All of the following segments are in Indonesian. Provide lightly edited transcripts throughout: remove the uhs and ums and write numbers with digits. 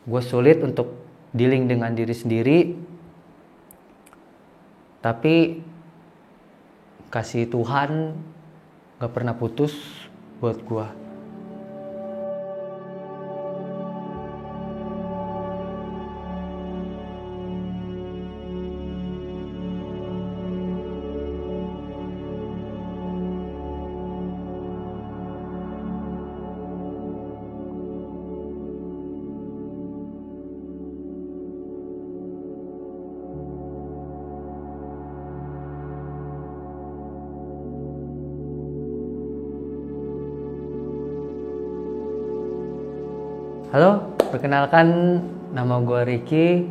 gue sulit untuk dealing dengan diri sendiri, tapi kasih Tuhan gak pernah putus buat gue. Halo, perkenalkan nama gue Ricky.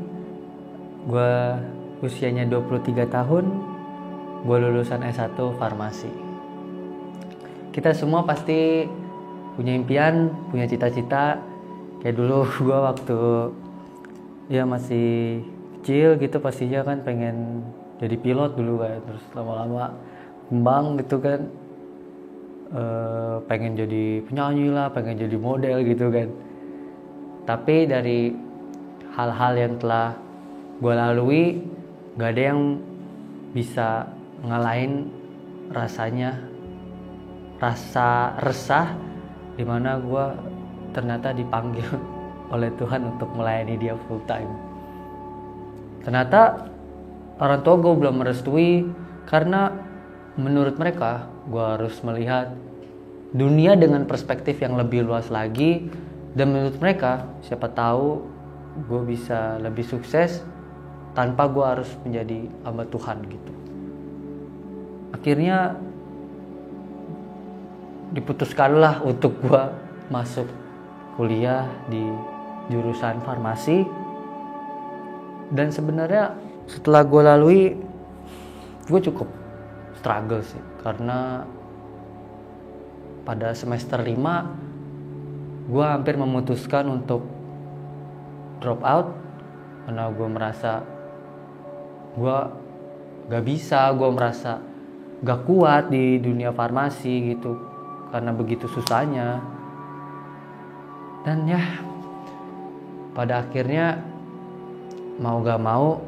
Gue usianya 23 tahun. Gue lulusan S1 Farmasi. Kita semua pasti punya impian, punya cita-cita. Kayak dulu gue waktu masih kecil gitu, pastinya kan pengen jadi pilot dulu kan. Terus lama-lama kembang gitu kan, pengen jadi penyanyi lah, pengen jadi model gitu kan. Tapi dari hal-hal yang telah gue lalui, gak ada yang bisa ngalahin rasa resah dimana gue ternyata dipanggil oleh Tuhan untuk melayani dia full time. Ternyata orang tua gue belum merestui, karena menurut mereka gue harus melihat dunia dengan perspektif yang lebih luas lagi. Dan menurut mereka, siapa tahu gue bisa lebih sukses tanpa gue harus menjadi hamba Tuhan gitu. Akhirnya diputuskanlah untuk gue masuk kuliah di jurusan farmasi. Dan sebenarnya setelah gue lalui, gue cukup struggle sih. Karena pada semester 5 gue hampir memutuskan untuk drop out, karena gue merasa gue gak bisa, gue merasa gak kuat di dunia farmasi gitu, karena begitu susahnya. Dan ya pada akhirnya mau gak mau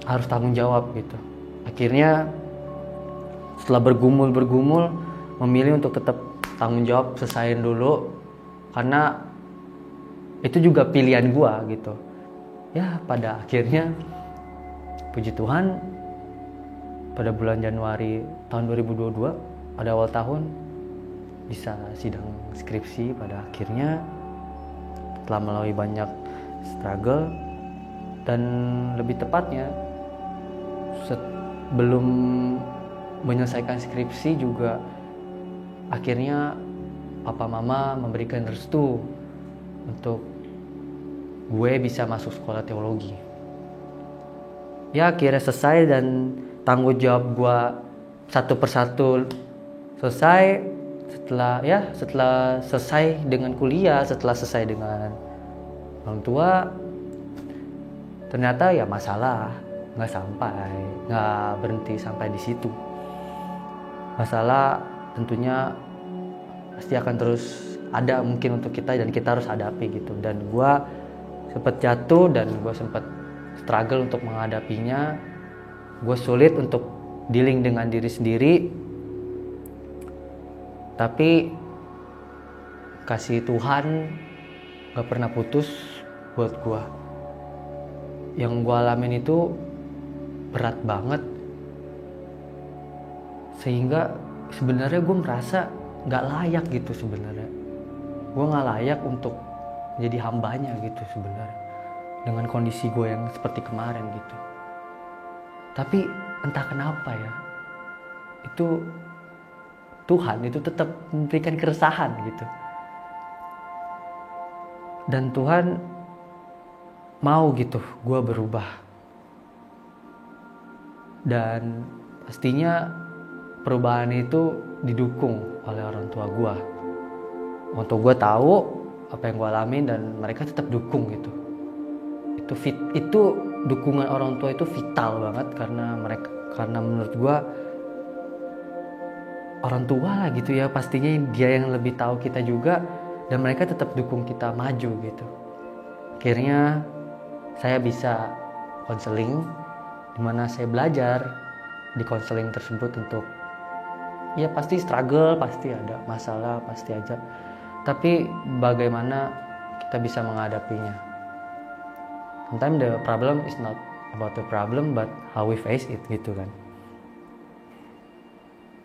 harus tanggung jawab gitu. Akhirnya setelah bergumul memilih untuk tetap tanggung jawab, selesaiin dulu, karena itu juga pilihan gua gitu. Ya pada akhirnya puji Tuhan, pada bulan Januari tahun 2022, pada awal tahun, bisa sidang skripsi pada akhirnya. Setelah melalui banyak struggle, dan lebih tepatnya sebelum menyelesaikan skripsi juga akhirnya papa mama memberikan restu untuk gue bisa masuk sekolah teologi. Ya akhirnya selesai, dan tanggung jawab gue satu persatu selesai. Setelah selesai dengan kuliah, setelah selesai dengan orang tua, ternyata ya masalah nggak berhenti sampai di situ. Masalah tentunya pasti akan terus ada mungkin untuk kita, dan kita harus hadapi gitu. Dan gue sempat jatuh, dan gue sempat struggle untuk menghadapinya. Gue sulit untuk dealing dengan diri sendiri, tapi kasih Tuhan gak pernah putus buat gue. Yang gue alamin itu berat banget, sehingga sebenarnya gue merasa gak layak gitu. Sebenarnya gue gak layak untuk jadi hambanya gitu sebenarnya, dengan kondisi gue yang seperti kemarin gitu. Tapi entah kenapa ya, itu Tuhan itu tetap memberikan keresahan gitu. Dan Tuhan mau gitu gue berubah. Dan pastinya perubahan itu didukung oleh orang tua gue. Untuk gue tahu apa yang gue alamin, dan mereka tetap dukung gitu. Itu dukungan orang tua itu vital banget, karena menurut gue orang tua lah gitu ya, pastinya dia yang lebih tahu kita juga, dan mereka tetap dukung kita maju gitu. akhirnya saya bisa konseling, dimana saya belajar di konseling tersebut untuk, ya pasti struggle, pasti ada masalah, pasti aja, tapi bagaimana kita bisa menghadapinya. Sometimes the problem is not about the problem, but how we face it, gitu kan.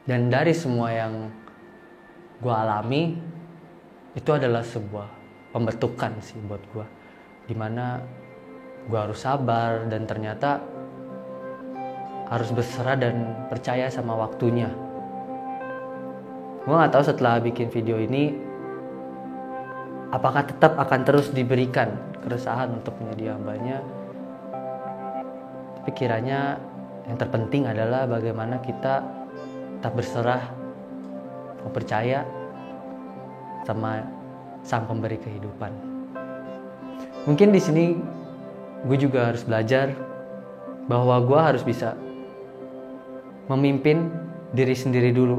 Dan dari semua yang gue alami, itu adalah sebuah pembentukan sih buat gue, dimana gue harus sabar dan ternyata harus berserah dan percaya sama waktunya. Gue gak tahu setelah bikin video ini apakah tetap akan terus diberikan keresahan untuk menjadi hambanya. Tapi kiranya yang terpenting adalah bagaimana kita tetap berserah, percaya sama Sang Pemberi kehidupan. Mungkin di sini gue juga harus belajar bahwa gue harus bisa memimpin diri sendiri dulu,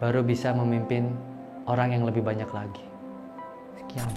baru bisa memimpin orang yang lebih banyak lagi. Sekian.